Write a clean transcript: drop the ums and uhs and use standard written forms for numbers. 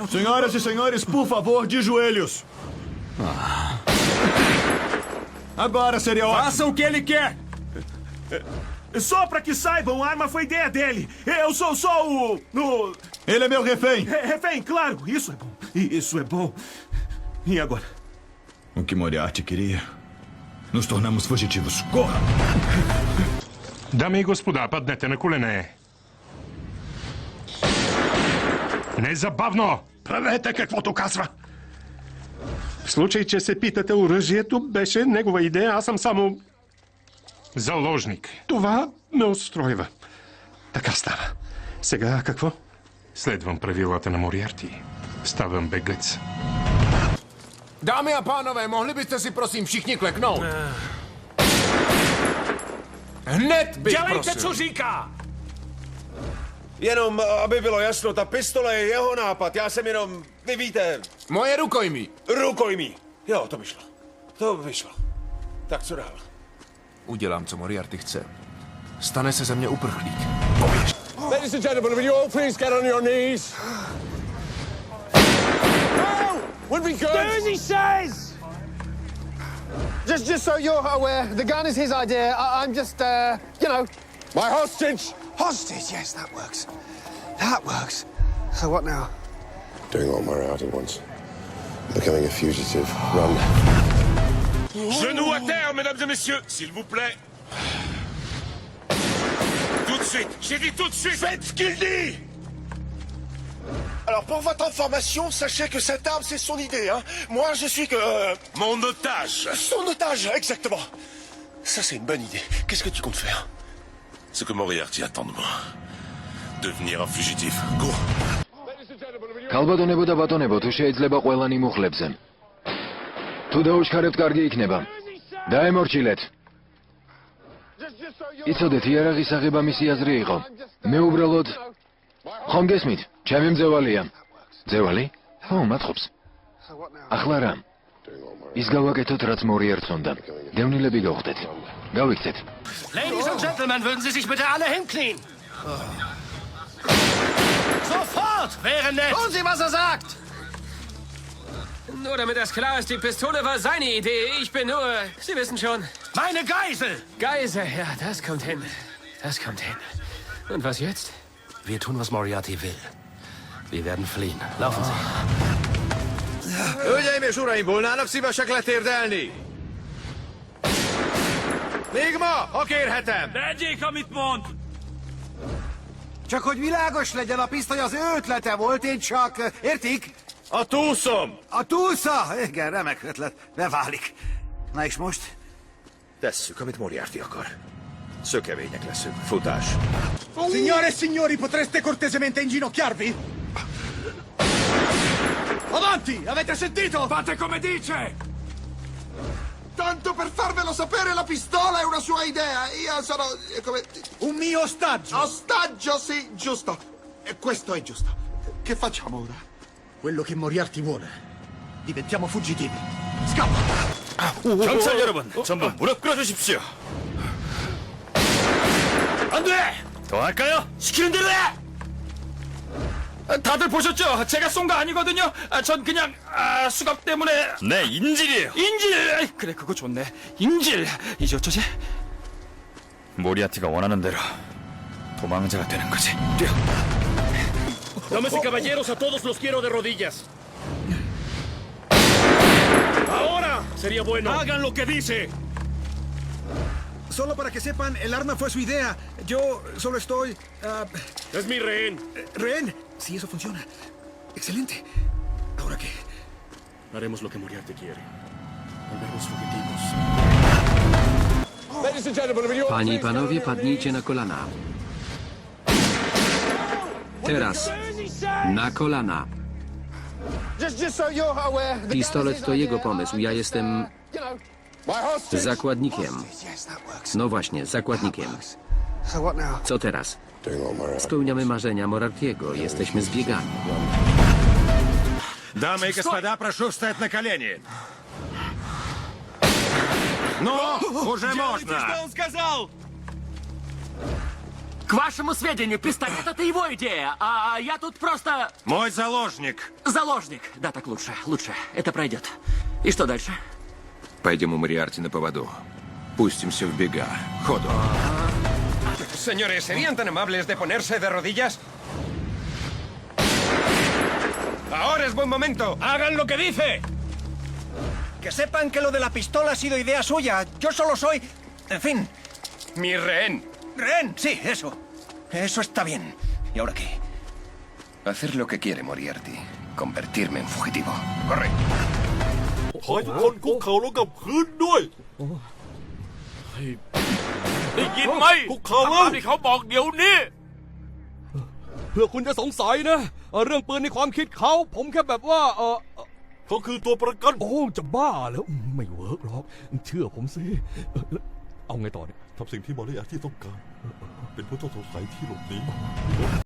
Senhoras e senhores, por favor, de joelhos. Agora seria ótimo. Faça o que ele quer! Só pra que saibam, a arma foi ideia dele. Eu sou só o... Ele é meu refém. Refém, claro. Isso é bom. Isso é bom. E agora? O que Moriarty queria. Nos tornamos fugitivos. Corra! Dame i господа, паднете на колене. Незабавно! Правете каквото казва. В случай, че се питате, оръжието беше негова идея, аз съм само... Заложник. Това ме устройва. Така става. Сега какво? Следвам правилата на Мориарти. Ставам беглец. Dámy a pánové, mohli byste si prosím všichni kleknout? Hned bych Dělejte, prosil. co říká! Jenom, aby bylo jasno, ta pistole je jeho nápad. Já jsem jenom, vy víte, Moje rukojmí. rukojmí. Jo, to vyšlo. To vyšlo. Tak co dál? Udělám, co Moriarty chce. Stane se ze mě uprchlík. Ladies and gentlemen, will you all please get on your knees? Would be good. Do as he says! Just so you're aware, the gun is his idea. I'm just, you know... My hostage. Hostage, yes, that works. That works. So what now? Doing what Moriarty wants. Becoming a fugitive. Run. Genoux à terre, mesdames et messieurs, s'il vous plaît. Tout de suite. J'ai dit tout de suite. Faites ce qu'il dit. Alors, pour votre information, sachez que cette arme, c'est son idée, hein. Moi, je suis que... Mon otage. Son otage, exactement. Ça, c'est une bonne idée. Qu'est-ce que tu comptes faire? Ce que Moriarty attend de moi. Devenir un fugitif. Go. ქალბატონებო და ბატონებო, თუ შეიძლება ყველანი მუხლებზე. თუ დაუჩქარებთ, კარგი იქნება. დაემორჩილეთ. იცოდეთ, იარაღის აღება-მისი აზრი იყო. მე უბრალოდ... ხომ გესმით? ჩემი მძევალია. მძევალი? ო, მადხობს. ახლა რა? ის გავაკეთოთ, რაც მორიარტს უნდა. დევნილები გავხდეთ. გავიქცეთ. Ladies and Gentlemen, würden Sie sich bitte alle hinknien? Sofort! Wäre nett! Tun Sie, was er sagt! Nur damit das klar ist, die Pistole war seine Idee. Ich bin nur... Sie wissen schon. Meine Geisel! Geise, ja, das kommt hin. Das kommt hin. Und was jetzt? Wir tun, was Moriarty will. Wir werden fliehen. Laufen Sie. Hölgyeim és uraim, volnának szívesek letérdelni? Még ma, ha kérhetem! Tegyék, amit mond! Csak hogy világos legyen, a pisztoly az ő ötlete volt, én csak... Értik? A túszom! A túlsza? Igen, remek ötlet. Beválik. Na és most? Tesszük, amit Moriarty akar. Szökevények leszünk. Futás. Signore e signori, potreste cortesemente inginocchiarvi? Avanti! Avete sentito? Fate come dice! Tanto per farvelo sapere, la pistola è una sua idea. Io sono... come... Un mio ostaggio. Ostaggio, sì, giusto. E questo è giusto. Che facciamo ora? Quello che Moriarty vuole. Diventiamo fuggitivi. Scappa! 경찰 여러분, 전부 무릎 꿇어주십시오. 안 돼! 더 할까요? 시키는 대로 해! 다들 보셨죠? 제가 쏜 거 아니거든요. 전 그냥 수갑 때문에. 네, 인질이에요. 인질. 그래, 그거 좋네. 인질. 이제 어쩌지? 모리아티가 원하는 대로 도망자가 되는 거지. 뛰어. Damas y caballeros, a todos los quiero de rodillas. Ahora sería bueno. Hagan lo que dice. Solo para que sepan, el arma fue su idea. Yo solo estoy... Es mi rehén. ¿Rehén? Sí, eso funciona. Excelente. ¿Ahora qué? Haremos lo que Moriarty quiere. Volvernos fugitivos. Ladies and gentlemen, will you all Panie i please get on panowie, your padnijcie na kolana. Teraz. Na kolana. Just so you're aware... the gun is Pistolet his to jego idea. pomysł. Ja jestem You know... My hostage. zakładnikiem. Yes, that works. No właśnie, zakładnikiem. So what now? Co teraz? Doing what Moriarty. Spełniamy marzenia Moriarty'ego. Jesteśmy zbiegani. Дамы и господа, прошу встать на колени. Ну, уже можно. Что он сказал? К вашему сведению, пистолет — это его идея, а я тут просто... Мой заложник. Заложник. Да, так лучше, лучше. Это пройдет. И что дальше? Пойдем у Мориарти на поводу. Пустимся в бега. Ходу. Señores, ¿serían tan amables de ponerse de rodillas? Ahora es buen momento. ¡Hagan lo que dice! Que sepan que lo de la pistola ha sido idea suya. Yo solo soy... En fin... Mi rehén. Rehén, sí, eso. Eso está bien. ¿Y ahora qué? Hacer lo que quiere Moriarty. Convertirme en fugitivo. Corre. ขอให้ทุกคนคุกเข่าลงกับพื้นด้วยได้ยินไหมคุกเข่าทำที่เขาบอกเดี๋ยวนี้เพื่อคุณจะสงสัยนะเรื่องปืนในความคิดเขาผมแค่แบบว่าเขาคือตัวประกันโอ้จะบ้าแล้วไม่เวิร์กหรอกเชื่อผมสิเอาไงต่อเนี่ยทำสิ่งที่มอริอาร์ตี้ต้องการเป็นผู้ต้องสงสัยที่หลบหนี